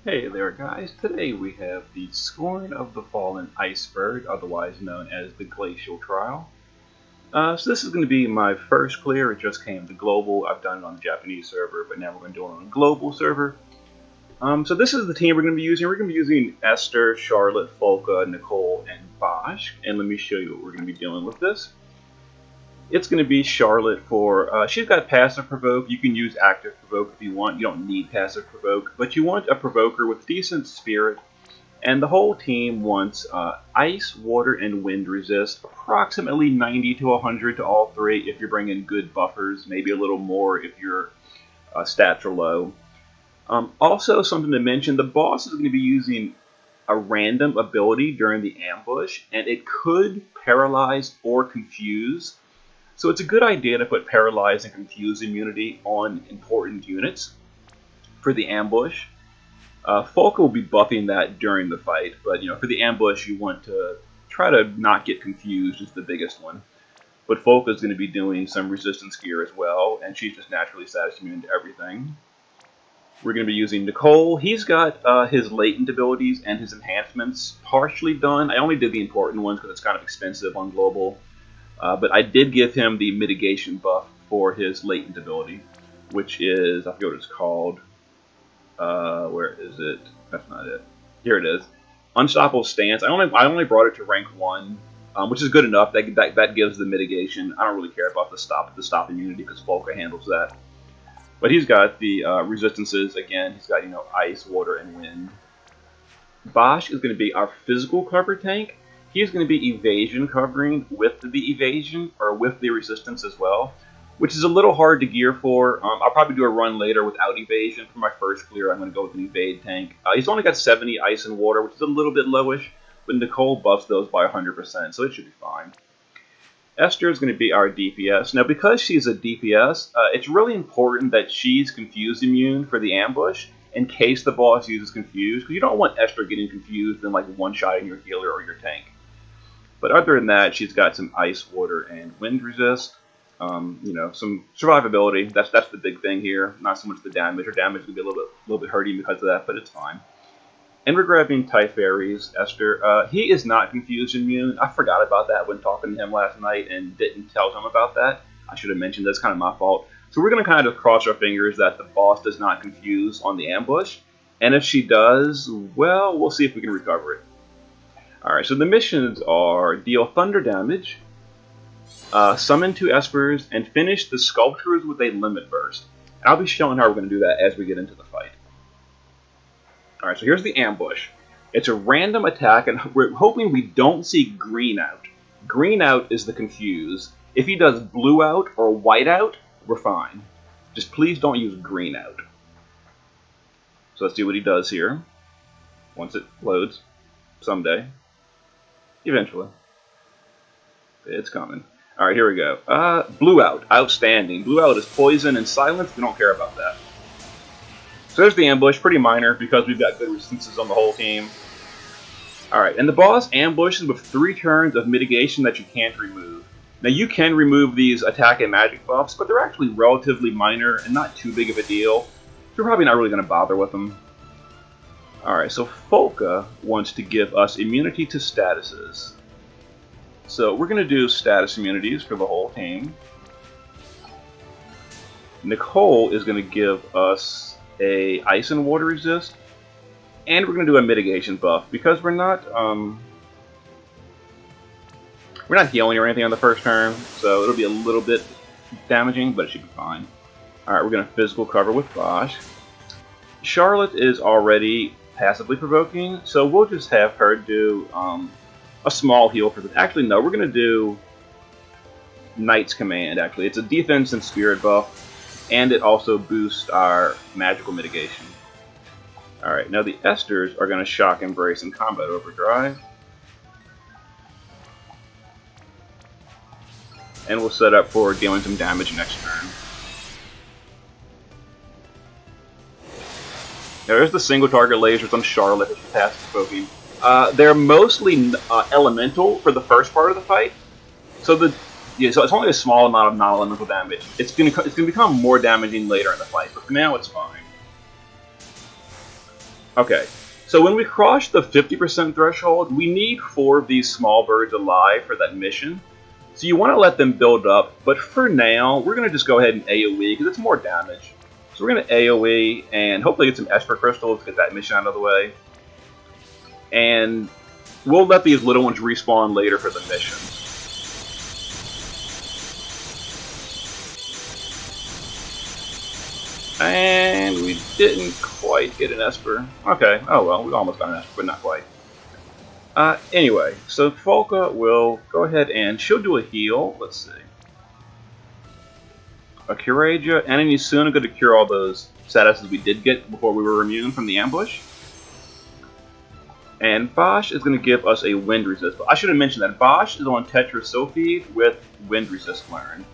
Hey there guys, today we have the Scorn of the Fallen Iceberg, otherwise known as the Glacial Trial. So this is going to be my first clear, it just came to global. I've done it on the Japanese server, but now we're going to do it on a global server. So this is the team we're going to be using. We're going to be using Esther, Charlotte, Folka, Nicole, and Bosch. And let me show you what we're going to be doing with this. It's going to be Charlotte for, she's got passive provoke. You can use active provoke if you want. You don't need passive provoke, but you want a provoker with decent spirit. And the whole team wants ice, water, and wind resist, approximately 90 to 100 to all three if you're bringing good buffers, maybe a little more if your stats are low. Also, something to mention, the boss is going to be using a random ability during the ambush, and it could paralyze or confuse. So it's a good idea to put Paralyze and Confuse immunity on important units for the ambush. Folka will be buffing that during the fight, but for the ambush you want to try to not get confused is the biggest one. But Folka is going to be doing some resistance gear as well, and she's just naturally status immune to everything. We're going to be using Nicole. He's got his latent abilities and his enhancements partially done. I only did the important ones because it's kind of expensive on global. But I did give him the mitigation buff for his latent ability, which is, I forget what it's called. Where is it? That's not it. Here it is. Unstoppable Stance. I only brought it to rank 1, which is good enough. That gives the mitigation. I don't really care about the stop immunity because Folka handles that. But he's got the resistances. Again, he's got ice, water, and wind. Bosch is going to be our physical cover tank. He's going to be evasion covering with the evasion, or with the resistance as well, which is a little hard to gear for. I'll probably do a run later without evasion. For my first clear, I'm going to go with an evade tank. He's only got 70 ice and water, which is a little bit lowish, but Nicole buffs those by 100%, so it should be fine. Esther is going to be our DPS. Now, because she's a DPS, it's really important that she's confused immune for the ambush, in case the boss uses confused, because you don't want Esther getting confused and like one-shotting your healer or your tank. But other than that, she's got some ice, water, and wind resist. Some survivability. That's the big thing here. Not so much the damage. Her damage will be a little bit hurting because of that, but it's fine. And we're grabbing Typhares, Esther. He is not confused immune. I forgot about that when talking to him last night and didn't tell him about that. I should have mentioned that's kind of my fault. So we're going to kind of cross our fingers that the boss does not confuse on the ambush. And if she does, well, we'll see if we can recover it. Alright, so the missions are deal thunder damage, summon 2 espers, and finish the sculptures with a limit burst. And I'll be showing how we're going to do that as we get into the fight. Alright, so here's the ambush. It's a random attack, and we're hoping we don't see green out. Green out is the confuse. If he does blue out or white out, we're fine. Just please don't use green out. So let's see what he does here. Once it loads. Someday. Eventually. It's coming. Alright, here we go. Blue out. Outstanding. Blue out is poison and silence. We don't care about that. So there's the ambush. Pretty minor because we've got good resistances on the whole team. Alright, and the boss ambushes with 3 turns of mitigation that you can't remove. Now you can remove these attack and magic buffs, but they're actually relatively minor and not too big of a deal. So you're probably not really going to bother with them. Alright, so Folka wants to give us immunity to statuses. So we're going to do status immunities for the whole team. Nicole is going to give us a ice and water resist. And we're going to do a mitigation buff because we're not healing or anything on the first turn. So it'll be a little bit damaging, but it should be fine. Alright, we're going to physical cover with Bosch. Charlotte is already passively provoking, so we'll just have her do a small heal for this. Actually, no, we're going to do Knight's Command, actually. It's a defense and spirit buff, and it also boosts our magical mitigation. Alright, now the Esters are going to shock, embrace, and combat overdrive. And we'll set up for dealing some damage next turn. Now there's the single target lasers on Charlotte if she passes provoking. They're mostly elemental for the first part of the fight, so so it's only a small amount of non-elemental damage. It's gonna become more damaging later in the fight, but for now it's fine. Okay, so when we cross the 50% threshold, we need 4 of these small birds alive for that mission. So you want to let them build up, but for now, we're going to just go ahead and AoE because it's more damage. So we're going to AoE and hopefully get some Esper Crystals to get that mission out of the way. And we'll let these little ones respawn later for the mission. And we didn't quite get an Esper. Okay, oh well, we almost got an Esper, but not quite. Anyway, so Folka will go ahead and she'll do a heal. Let's see. A Curaja, and any soon going to cure all those statuses we did get before we were immune from the ambush. And Bosch is going to give us a wind resist. I should have mentioned that Bosch is on Tetra Sophie with wind resist learned.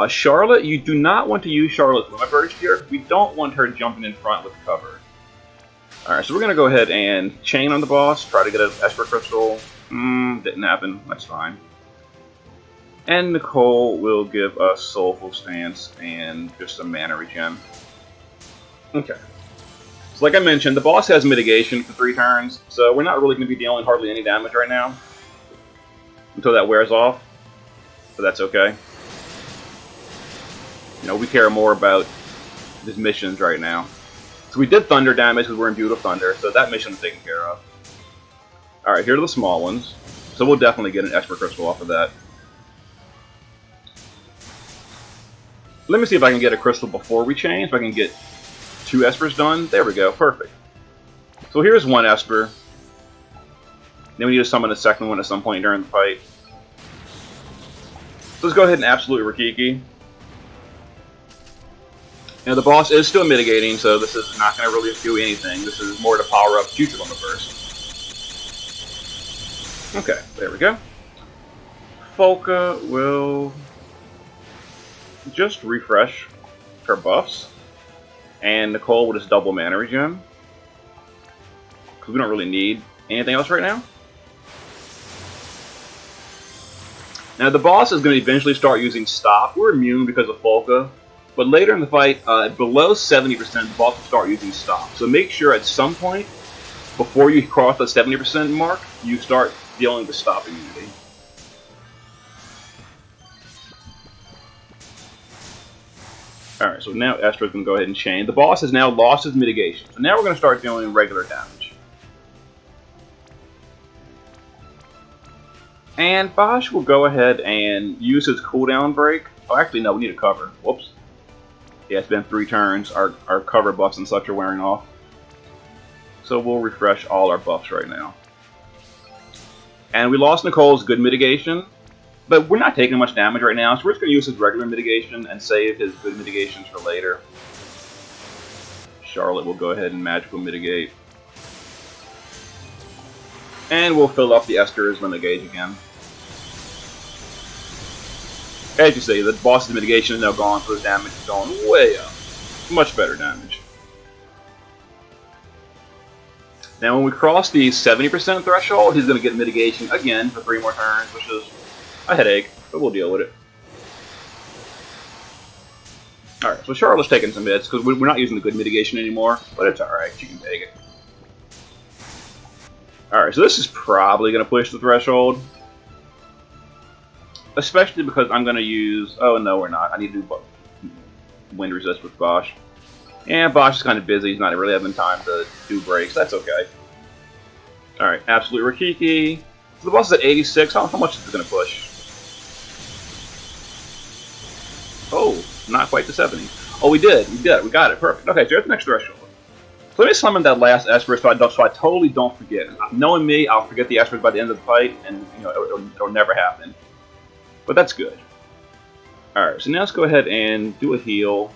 Charlotte, you do not want to use Charlotte's Limit Burst here. We don't want her jumping in front with cover. Alright, so we're going to go ahead and chain on the boss, try to get an Esper Crystal. Didn't happen. That's fine. And Nicole will give us Soulful Stance and just some mana regen. Okay. So like I mentioned, the boss has mitigation for 3 turns, so we're not really going to be dealing hardly any damage right now. Until that wears off. But that's okay. You know, we care more about these missions right now. So we did thunder damage because we're imbued with thunder, so that mission is taken care of. Alright, here are the small ones. So we'll definitely get an Esper Crystal off of that. Let me see if I can get a crystal before we change, if I can get 2 Espers done. There we go, perfect. So here's 1 Esper. Then we need to summon a second one at some point during the fight. So let's go ahead and Absolute Rikiki. Now the boss is still mitigating, so this is not going to really do anything. This is more to power up future on the burst. Okay, there we go. Folka will just refresh her buffs, and Nicole will just double mana regen, because we don't really need anything else right now. Now the boss is going to eventually start using Stop. We're immune because of Folka. But later in the fight, below 70%, the boss will start using Stop. So make sure at some point, before you cross the 70% mark, you start dealing with Stop immunity. Alright, so now Estra's going to go ahead and chain. The boss has now lost his mitigation. So now we're going to start dealing regular damage. And Bosch will go ahead and use his cooldown break. Oh, actually, no, we need a cover. Whoops. Yeah, it's been 3 turns. Our cover buffs and such are wearing off. So we'll refresh all our buffs right now. And we lost Nicole's good mitigation, but we're not taking much damage right now, so we're just going to use his regular mitigation and save his good mitigations for later. Charlotte will go ahead and magical mitigate. And we'll fill up the Esther's limit gauge again. As you see, the boss's mitigation is now gone, so his damage is going way up. Much better damage. Now when we cross the 70% threshold, he's going to get mitigation again for 3 more turns, which is a headache, but we'll deal with it. Alright, so Charlotte's taking some hits, because we're not using the good mitigation anymore, but it's alright, she can take it. Alright, so this is probably going to push the threshold. Especially because I'm going to use... Oh, no, we're not. I need to do wind resist with Bosch. And Bosch is kind of busy. He's not really having time to do breaks. That's okay. Alright, Absolute Rikiki. So the boss is at 86. How much is it going to push? Oh, not quite to 70. Oh, we did. We did. We got it. Perfect. Okay, so here's the next threshold. So let me summon that last Esper so I totally don't forget. Knowing me, I'll forget the Espers by the end of the fight, and you know it'll never happen. But that's good. Alright, so now let's go ahead and do a heal.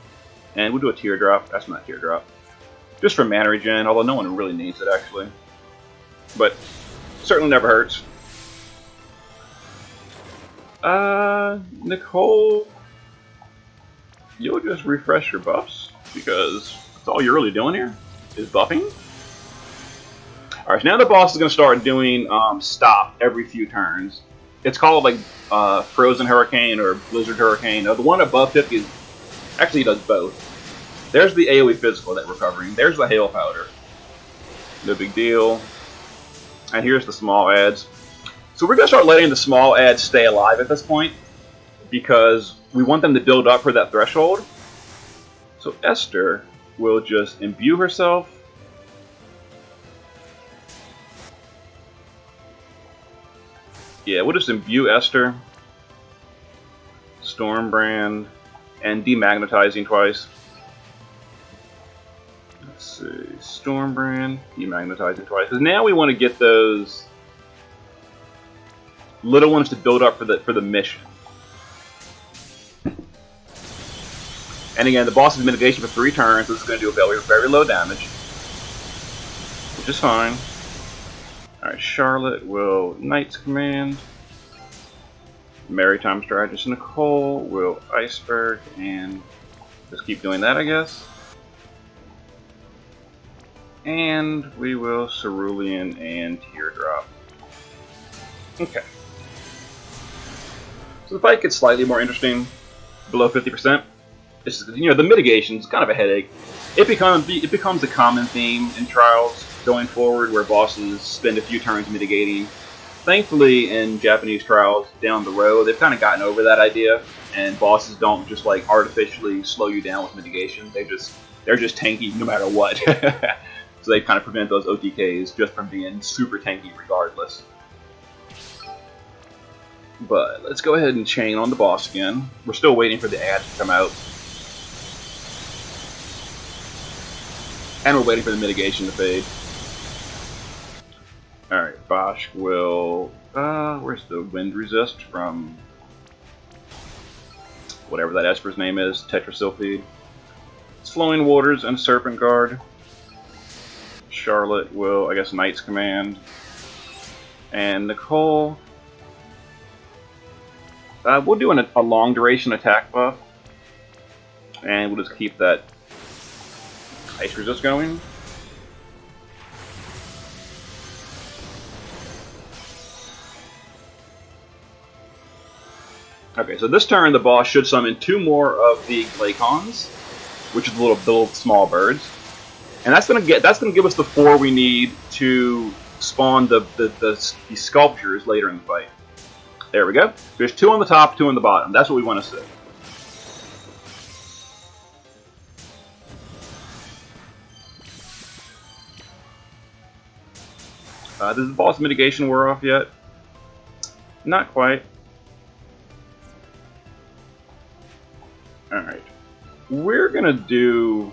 And we'll do a teardrop. That's not a teardrop. Just for mana regen, although no one really needs it, actually. But certainly never hurts. Nicole, you'll just refresh your buffs, because that's all you're really doing here, is buffing. Alright, so now the boss is going to start doing Stop every few turns. It's called like Frozen Hurricane or Blizzard Hurricane. The one above 50 is, actually does both. There's the AoE physical that we're covering. There's the Hail Powder. No big deal. And here's the small ads. So we're going to start letting the small ads stay alive at this point, because we want them to build up for that threshold. So Esther will just imbue herself. Yeah, we'll just imbue Esther, Stormbrand, and demagnetizing twice. Let's see, Stormbrand, demagnetizing twice. Because now we want to get those little ones to build up for the mission. And again, the boss is mitigation for 3 turns, so this is going to do a very, very low damage, which is fine. Alright, Charlotte will Knight's Command. Maritime Strategist Nicole will Iceberg, and just keep doing that, I guess. And we will Cerulean and Teardrop. Okay. So the fight gets slightly more interesting, below 50%. It's, you know, the mitigation is kind of a headache. It becomes a common theme in Trials going forward, where bosses spend a few turns mitigating. Thankfully, in Japanese Trials down the road, they've kind of gotten over that idea, and bosses don't just like artificially slow you down with mitigation. They're just tanky no matter what. So they kind of prevent those OTKs just from being super tanky regardless. But let's go ahead and chain on the boss again. We're still waiting for the ads to come out. And we're waiting for the mitigation to fade. Alright, Bosch will... where's the Wind Resist from... whatever that Esper's name is, Tetrasylphide. It's Flowing Waters and Serpent Guard. Charlotte will, I guess, Knight's Command. And Nicole... we'll do a long duration attack buff. And we'll just keep that Ice Resist going. Okay, so this turn the boss should summon 2 more of the Glacons, which is the little small birds, and that's gonna give us the 4 we need to spawn the sculptures later in the fight. There we go. There's 2 on the top, 2 on the bottom. That's what we want to see. Does the boss mitigation wear off yet? Not quite. Alright. We're gonna do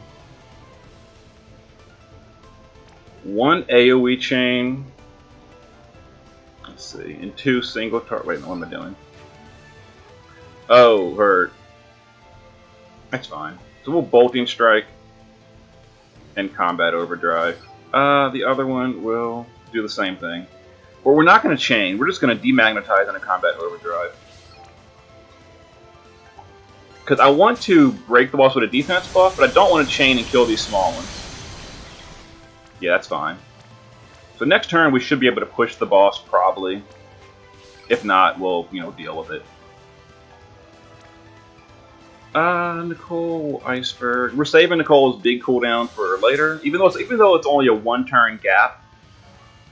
1 AoE chain. Let's see. And 2 single target. Wait, what am I doing? Oh, hurt. That's fine. So we'll Bolting Strike and Combat Overdrive. The other one will do the same thing. But we're not going to chain. We're just going to demagnetize on a Combat Overdrive. Because I want to break the boss with a defense buff, but I don't want to chain and kill these small ones. Yeah, that's fine. So next turn we should be able to push the boss, probably. If not, we'll, you know, deal with it. Nicole, Iceberg. We're saving Nicole's big cooldown for later. Even though it's only a 1-turn gap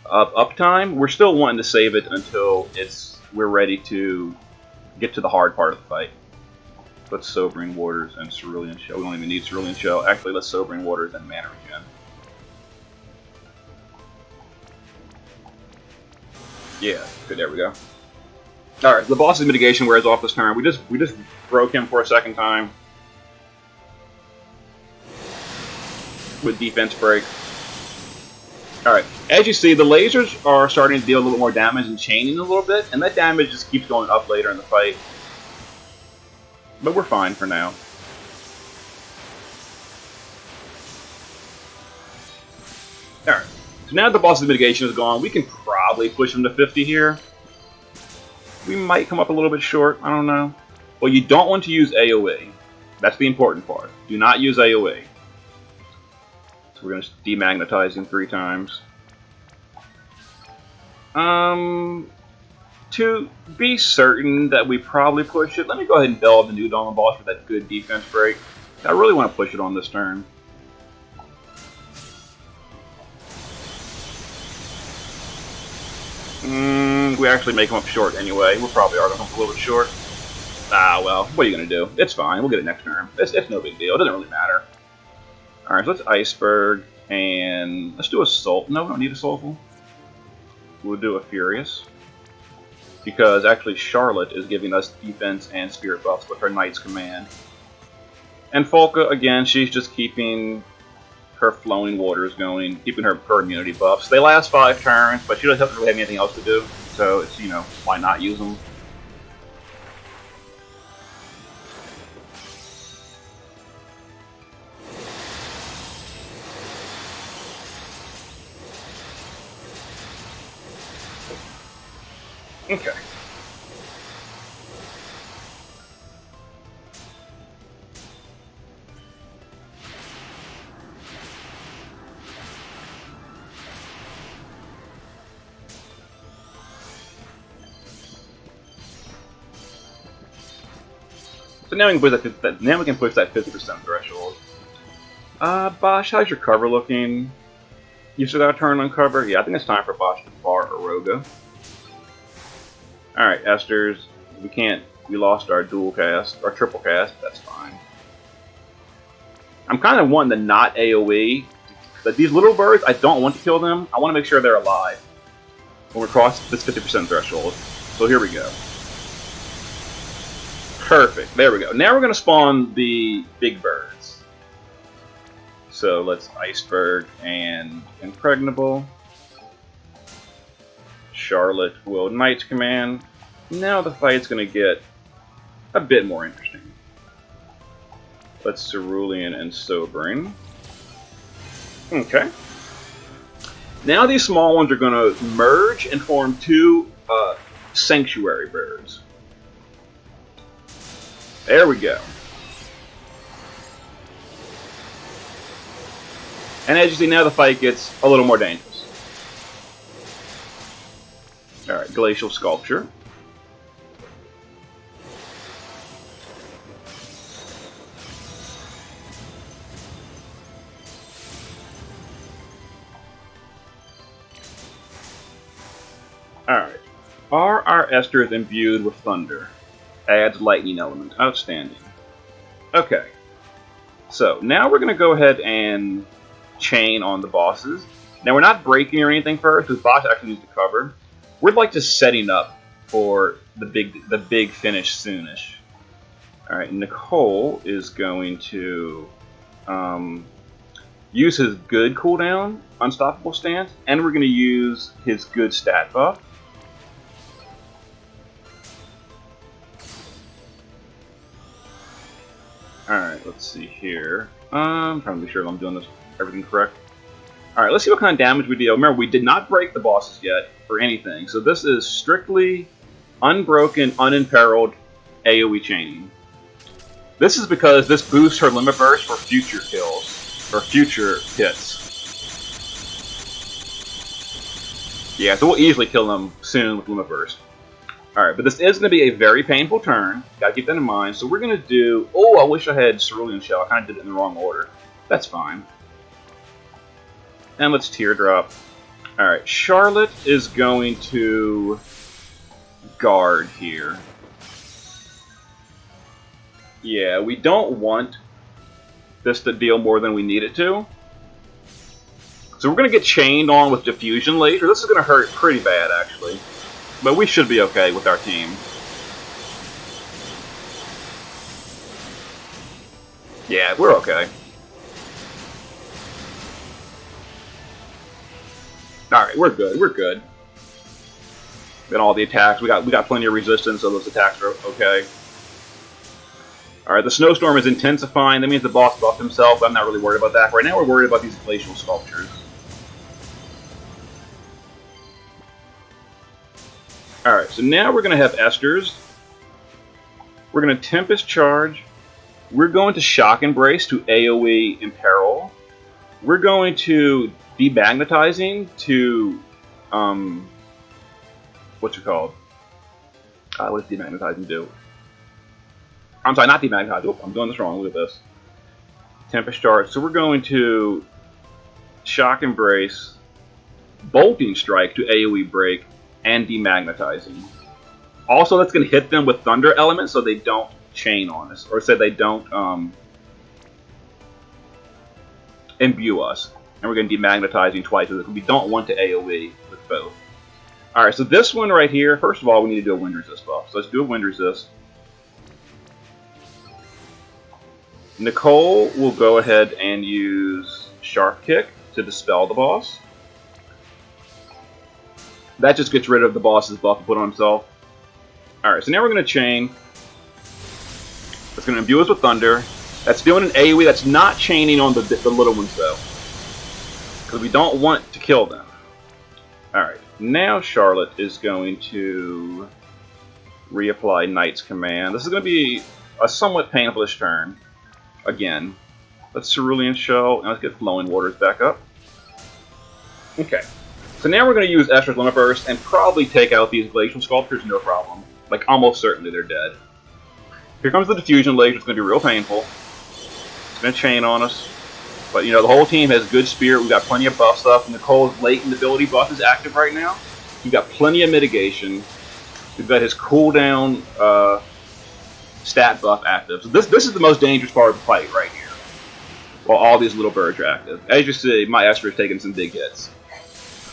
of uptime, we're still wanting to save it until we're ready to get to the hard part of the fight. Let's Sobering Waters and Cerulean Shell. We don't even need Cerulean Shell. Actually, let's Sobering Waters and Mana Regen. Yeah, good. There we go. All right, the boss's mitigation wears off this turn. We just broke him for a second time with defense break. All right, as you see, the lasers are starting to deal a little more damage and chaining a little bit, and that damage just keeps going up later in the fight. But we're fine for now. Alright, so now that the boss's mitigation is gone, we can probably push him to 50 here. We might come up a little bit short, I don't know. Well, you don't want to use AoE. That's the important part. Do not use AoE. So we're going to demagnetize him 3 times. To be certain that we probably push it, let me go ahead and build the new Dolmen boss for that good defense break. I really want to push it on this turn. We actually make them up short anyway. We probably are going to come up a little bit short. Ah, well, what are you going to do? It's fine. We'll get it next turn. It's no big deal. It doesn't really matter. Alright, so let's Iceberg, and let's do a Soul. No, we don't need a Soulful. We'll do a Furious. Because actually Charlotte is giving us defense and spirit buffs with her Knight's Command. And Folka, again, she's just keeping her flowing waters going, keeping her immunity buffs. They last 5 turns, but she doesn't really have anything else to do, so it's, you know, why not use them? Okay. So now we can push that 50% threshold. Bosch, how's your cover looking? You still got a turn on cover? Yeah, I think it's time for Bosch to bar Aroga. Alright, Esters, we lost our dual cast, our triple cast, that's fine. I'm kind of wanting to not AoE, but these little birds, I don't want to kill them, I want to make sure they're alive when we're crossing this 50% threshold. So here we go. Perfect, there we go. Now we're going to spawn the big birds. So let's Iceberg and Impregnable. Charlotte will Knight's Command. Now the fight's going to get a bit more interesting. Let's Cerulean and Sobering. Okay. Now these small ones are going to merge and form 2 Sanctuary birds. There we go. And as you see now, the fight gets a little more dangerous. Alright, Glacial Sculpture. Alright. Are our Esters imbued with Thunder? Adds Lightning Element. Outstanding. Okay. So, now we're going to go ahead and chain on the bosses. Now, we're not breaking or anything first, because boss actually needs to cover. We're like just setting up for the big finish soonish. Alright, Nicole is going to use his good cooldown, Unstoppable Stance, and we're going to use his good stat buff. Alright, let's see here. I'm trying to be sure I'm doing everything correct. Alright, let's see what kind of damage we deal. Remember, we did not break the bosses yet, or anything. So this is strictly unbroken, unimperiled AoE chaining. This is because this boosts her limit burst for future kills, or future hits. Yeah, so we'll easily kill them soon with limit burst. Alright, but this is going to be a very painful turn. Gotta keep that in mind. So we're going to do... Oh, I wish I had Cerulean Shell. I kind of did it in the wrong order. That's fine. And let's Teardrop. Alright, Charlotte is going to guard here. Yeah, we don't want this to deal more than we need it to. So we're going to get chained on with Diffusion later. This is going to hurt pretty bad, actually. But we should be okay with our team. Yeah, we're okay. Alright, we're good, we're good. Got all the attacks, we got plenty of resistance, so those attacks are okay. Alright, the snowstorm is intensifying, that means the boss buffed himself, but I'm not really worried about that. Right now we're worried about these glacial sculptures. Alright, so now we're going to have Esters. We're going to Tempest Charge. We're going to Shock Embrace to AoE Imperil. We're going to Demagnetizing to, what's it called? What does Demagnetizing do? I'm sorry, not Demagnetizing. Oh, I'm doing this wrong. Look at this. Tempest Charge. So we're going to Shock Embrace, Bolting Strike to AoE Break, and demagnetizing. Also, that's going to hit them with Thunder Element so they don't chain on us, or say they don't imbue us. And we're going to demagnetizing twice because we don't want to AoE with both. Alright, so this one right here, first of all, we need to do a wind resist buff. So let's do a wind resist. Nicole will go ahead and use Sharp Kick to dispel the boss. That just gets rid of the boss's buff to put on himself. Alright, so now we're going to chain. It's going to imbue us with Thunder. That's doing an AoE. That's not chaining on the little ones, though. Because we don't want to kill them. Alright, now Charlotte is going to reapply Knight's Command. This is going to be a somewhat painful-ish turn. Again, let's Cerulean Shell, and let's get Flowing Waters back up. Okay, so now we're going to use Esther's Limit Burst and probably take out these Glacial Sculptures, no problem. Like, almost certainly they're dead. Here comes the Diffusion Laser. It's going to be real painful. It's going to chain on us. But, you know, the whole team has good spirit. We've got plenty of buff stuff. Nicole's latent ability buff is active right now. We've got plenty of mitigation. We've got his cooldown stat buff active. So this is the most dangerous part of the fight right here. While all these little birds are active. As you see, my Esther is taking some big hits.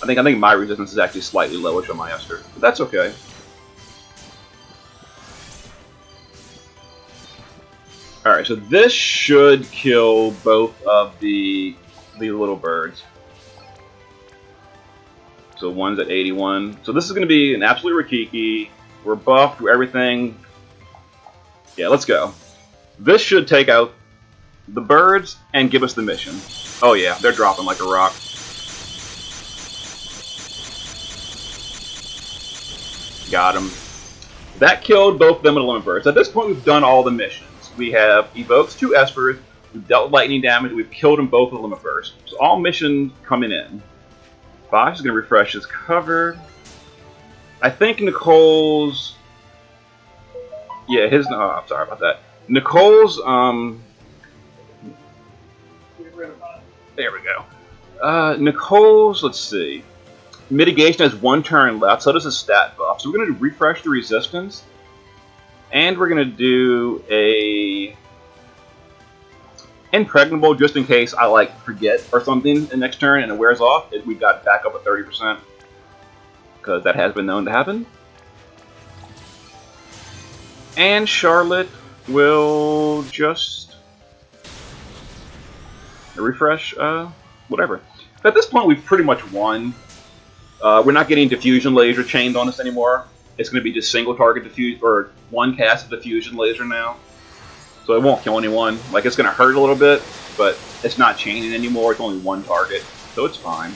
I think my resistance is actually slightly lowish on my Esther. But that's okay. Alright, so this should kill both of the little birds. So one's at 81. So this is going to be an absolute Rikiki. We're buffed, we're everything. Yeah, let's go. This should take out the birds and give us the mission. Oh yeah, they're dropping like a rock. Got him. That killed both of them with Limit Burst. At this point, we've done all the missions. We have evoked 2 Espers, we've dealt lightning damage, we've killed them both with Limit Burst. So all missions coming in. Bosch is going to refresh his cover. I think Nicole's... Yeah, his... Oh, I'm sorry about that. Nicole's... There we go. Nicole's... Let's see. Mitigation has 1 turn left, so does a stat buff. So we're going to refresh the resistance. And we're going to do a Impregnable just in case I like forget or something the next turn and it wears off. We've got back up at 30% because that has been known to happen. And Charlotte will just refresh whatever. At this point we've pretty much won. We're not getting Diffusion Laser chained on us anymore. It's going to be just single target diffuse or 1 cast of Diffusion Laser now. So it won't kill anyone. Like, it's going to hurt a little bit, but it's not chaining anymore. It's only 1 target, so it's fine.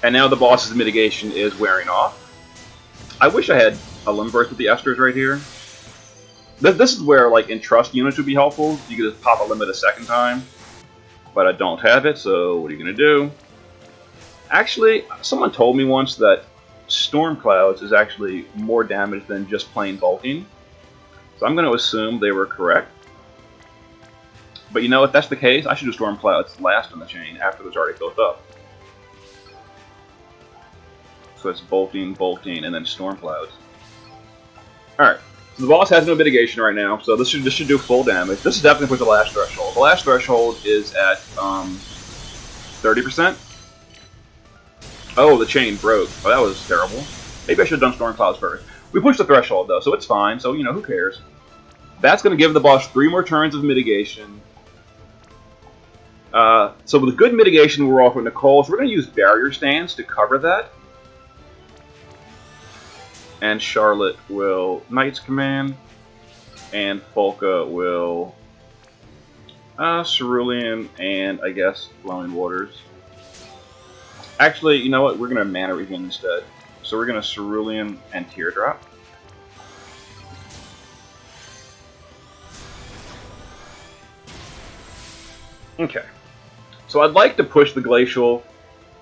And now the boss's mitigation is wearing off. I wish I had a Limit Burst with the Esters right here. This is where, like, Entrust units would be helpful. You could just pop a limit a second time. But I don't have it, so what are you going to do? Actually, someone told me once that Storm Clouds is actually more damage than just plain bolting. So I'm going to assume they were correct. But you know, if that's the case, I should do Storm Clouds last in the chain after it's already built up. So it's bolting, bolting, and then Storm Clouds. Alright, so the boss has no mitigation right now, so this should do full damage. This is definitely for the last threshold. The last threshold is at 30%. Oh, the chain broke. Oh, that was terrible. Maybe I should have done Storm Clouds first. We pushed the threshold, though, so it's fine. So, you know, who cares? That's going to give the boss 3 more turns of mitigation. So with good mitigation, we're off with Nicole. So we're going to use Barrier Stance to cover that. And Charlotte will Knight's Command. And Folka will Cerulean and, I guess, Flowing Waters. Actually, you know what? We're going to Mana Regen instead. So we're going to Cerulean and Teardrop. Okay. So I'd like to push the Glacial.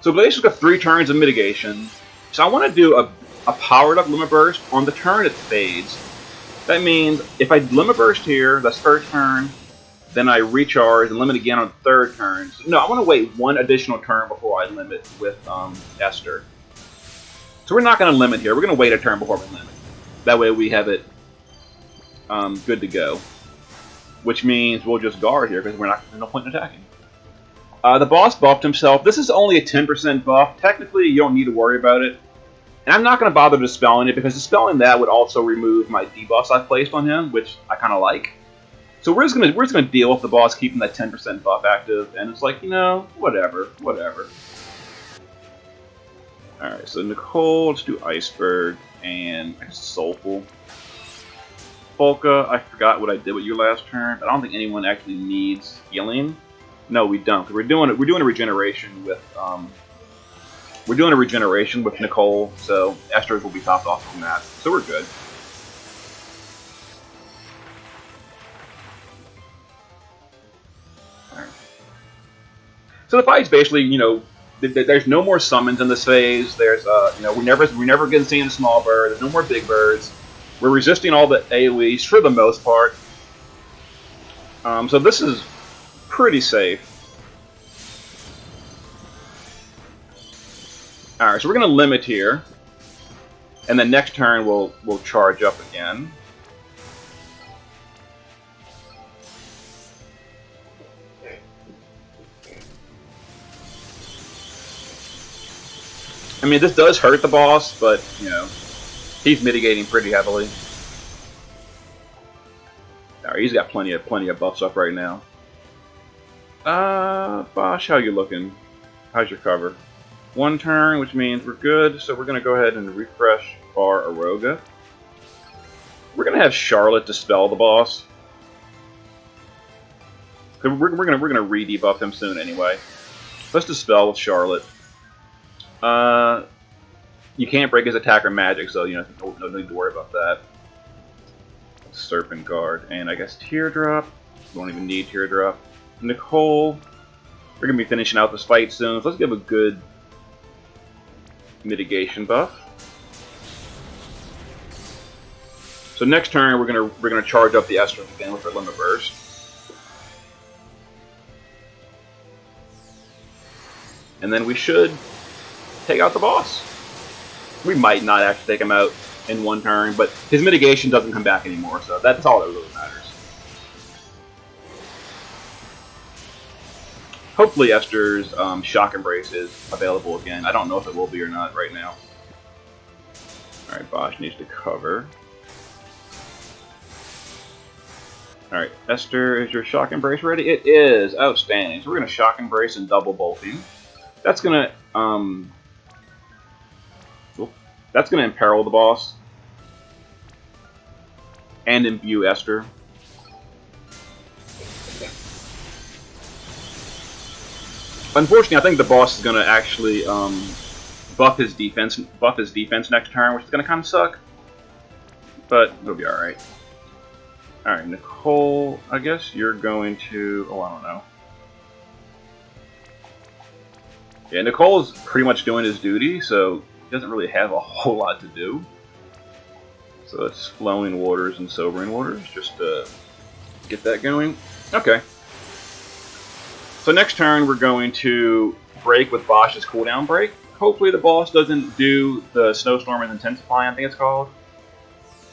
So Glacial's got 3 turns of mitigation. So I want to do a powered up Limit Burst on the turn it fades. That means if I Limit Burst here, that's first turn. Then I recharge and limit again on the third turn. So, no, I want to wait one additional turn before I limit with Esther. So we're not going to limit here. We're going to wait a turn before we limit. That way we have it good to go. Which means we'll just guard here because there's no point in attacking. The boss buffed himself. This is only a 10% buff. Technically, you don't need to worry about it. And I'm not going to bother dispelling it because dispelling that would also remove my debuffs I've placed on him, which I kind of like. So we're just gonna deal with the boss keeping that 10% buff active, and it's like, you know, whatever. Alright, so Nicole, let's do Iceberg, and I guess Soulful. Polka, I forgot what I did with you last turn, but I don't think anyone actually needs healing. No, we don't. We're doing a regeneration with Nicole, so Esther's will be topped off from that, so we're good. So the fight's basically, you know, there's no more summons in this phase. There's, you know, we never get to see a small bird. There's no more big birds. We're resisting all the AoEs for the most part. So this is pretty safe. All right, so we're gonna limit here, and then next turn we'll charge up again. I mean, this does hurt the boss, but, you know, he's mitigating pretty heavily. Alright, he's got plenty of buffs up right now. Bosh, how you looking? How's your cover? One turn, which means we're good, so we're going to go ahead and refresh our Aroga. We're going to have Charlotte dispel the boss. We're going to re-debuff him soon anyway. Let's dispel with Charlotte. You can't break his attack or magic, so, you know, no need to worry about that. Serpent Guard, and I guess Teardrop. We don't even need Teardrop. Nicole, we're going to be finishing out this fight soon, so let's give a good mitigation buff. So next turn, we're gonna charge up the Esther again with our Limit Burst. And then we should take out the boss. We might not actually take him out in one turn, but his mitigation doesn't come back anymore, so that's all that really matters. Hopefully Esther's Shock Embrace is available again. I don't know if it will be or not right now. Alright, Bosch needs to cover. Alright, Esther, is your Shock Embrace ready? It is! Outstanding. So we're going to Shock Embrace and double bolting. That's going to imperil the boss. And imbue Esther. Unfortunately, I think the boss is going to actually buff his defense next turn, which is going to kind of suck. But it'll be alright. Alright, Nicole, I guess you're going to... oh, I don't know. Yeah, Nicole is pretty much doing his duty, so he doesn't really have a whole lot to do. So it's Flowing Waters and Sobering Waters, just to get that going. Okay. So next turn we're going to break with Bosch's cooldown break. Hopefully the boss doesn't do the Snowstorm and Intensify, I think it's called.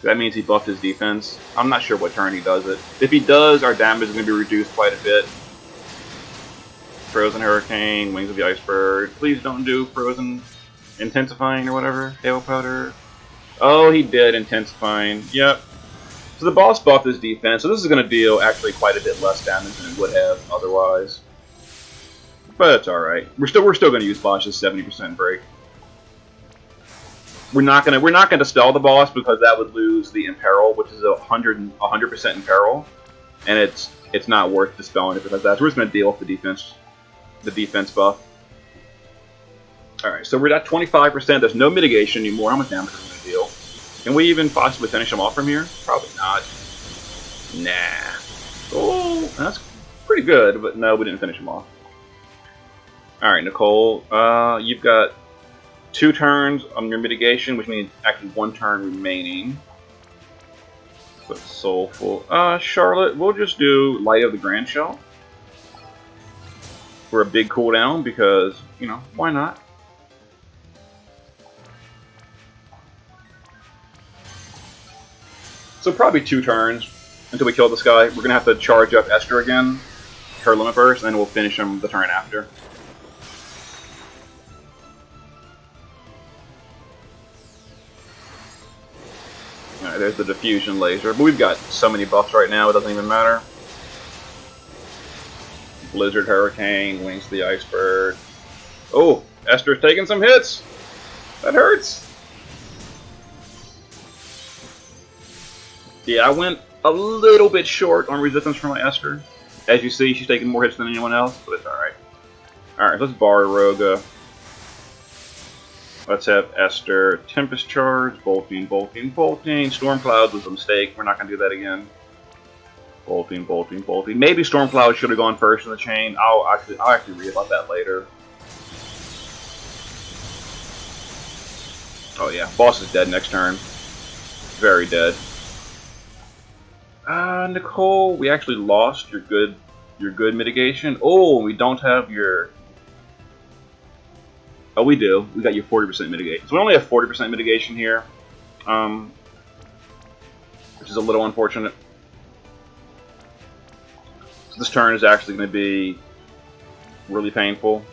That means he buffed his defense. I'm not sure what turn he does it. If he does, our damage is going to be reduced quite a bit. Frozen Hurricane, Wings of the Iceberg. Please don't do Frozen Intensifying or whatever. Hail Powder. Oh, he did Intensifying. Yep. So the boss buffed his defense, so this is going to deal actually quite a bit less damage than it would have otherwise. But it's alright. We're still going to use Bosch's 70% break. We're not gonna dispel the boss because that would lose the Imperil, which is 100% Imperil, and it's not worth dispelling it because that's we're just gonna deal with the defense buff. All right, so we're at 25%. There's no mitigation anymore. How much damage are we gonna deal? Can we even possibly finish him off from here? Probably not. Nah. Oh, that's pretty good, but no, we didn't finish him off. All right, Nicole, you've got 2 turns on your mitigation, which means actually 1 turn remaining. But Soulful. Charlotte, we'll just do Light of the Grand Shell for a big cooldown because, you know, why not? So probably 2 turns until we kill this guy. We're gonna have to charge up Esther again, her limit burst, and then we'll finish him the turn after. Alright, there's the diffusion laser, but we've got so many buffs right now it doesn't even matter. Blizzard Hurricane, Wings to the Iceberg. Oh, Esther's taking some hits! That hurts! Yeah, I went a little bit short on resistance for my Esther. As you see, she's taking more hits than anyone else, but it's alright. Alright, let's bar Roga. Let's have Esther, Tempest Charge, Bolting, Bolting, Bolting. Storm Cloud was a mistake. We're not going to do that again. Bolting, Bolting, Bolting. Maybe Storm Cloud should have gone first in the chain. I'll actually read about that later. Oh yeah, boss is dead next turn. Very dead. Nicole, we actually lost your good mitigation. Oh, we don't have your... Oh, we do. We got your 40% mitigation. So we only have 40% mitigation here, which is a little unfortunate. So this turn is actually going to be really painful.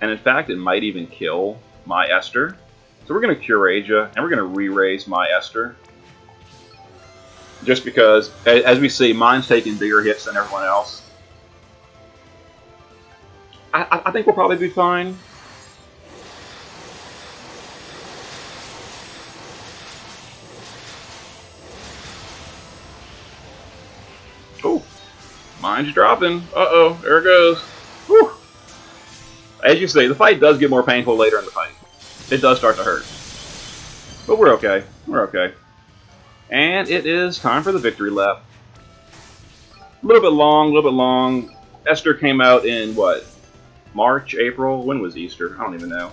And in fact, it might even kill my Esther. So we're going to Cure Asia, and we're going to re-raise my Esther. Just because, as we see, mine's taking bigger hits than everyone else. I think we'll probably be fine. Oh, mine's dropping. Uh-oh, there it goes. Whew. As you see, the fight does get more painful later in the fight. It does start to hurt. But we're okay. We're okay. And it is time for the victory lap. A little bit long, a little bit long. Esther came out in, what, March, April? When was Easter? I don't even know.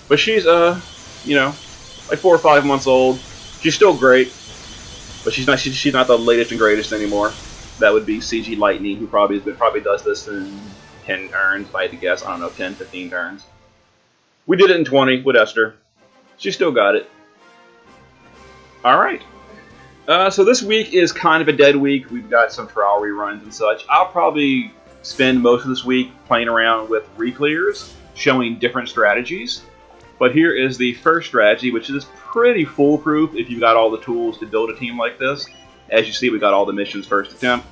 But she's, you know, like 4 or 5 months old. She's still great, but she's not the latest and greatest anymore. That would be CG Lightning, who probably does this in 10 turns, if I had to guess. I don't know, 10, 15 turns. We did it in 20 with Esther. She still got it. Alright. So this week is kind of a dead week. We've got some trial reruns and such. I'll probably spend most of this week playing around with re-clears, showing different strategies. But here is the first strategy, which is pretty foolproof if you've got all the tools to build a team like this. As you see, we got all the missions first attempt.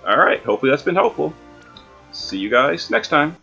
Alright, hopefully that's been helpful. See you guys next time.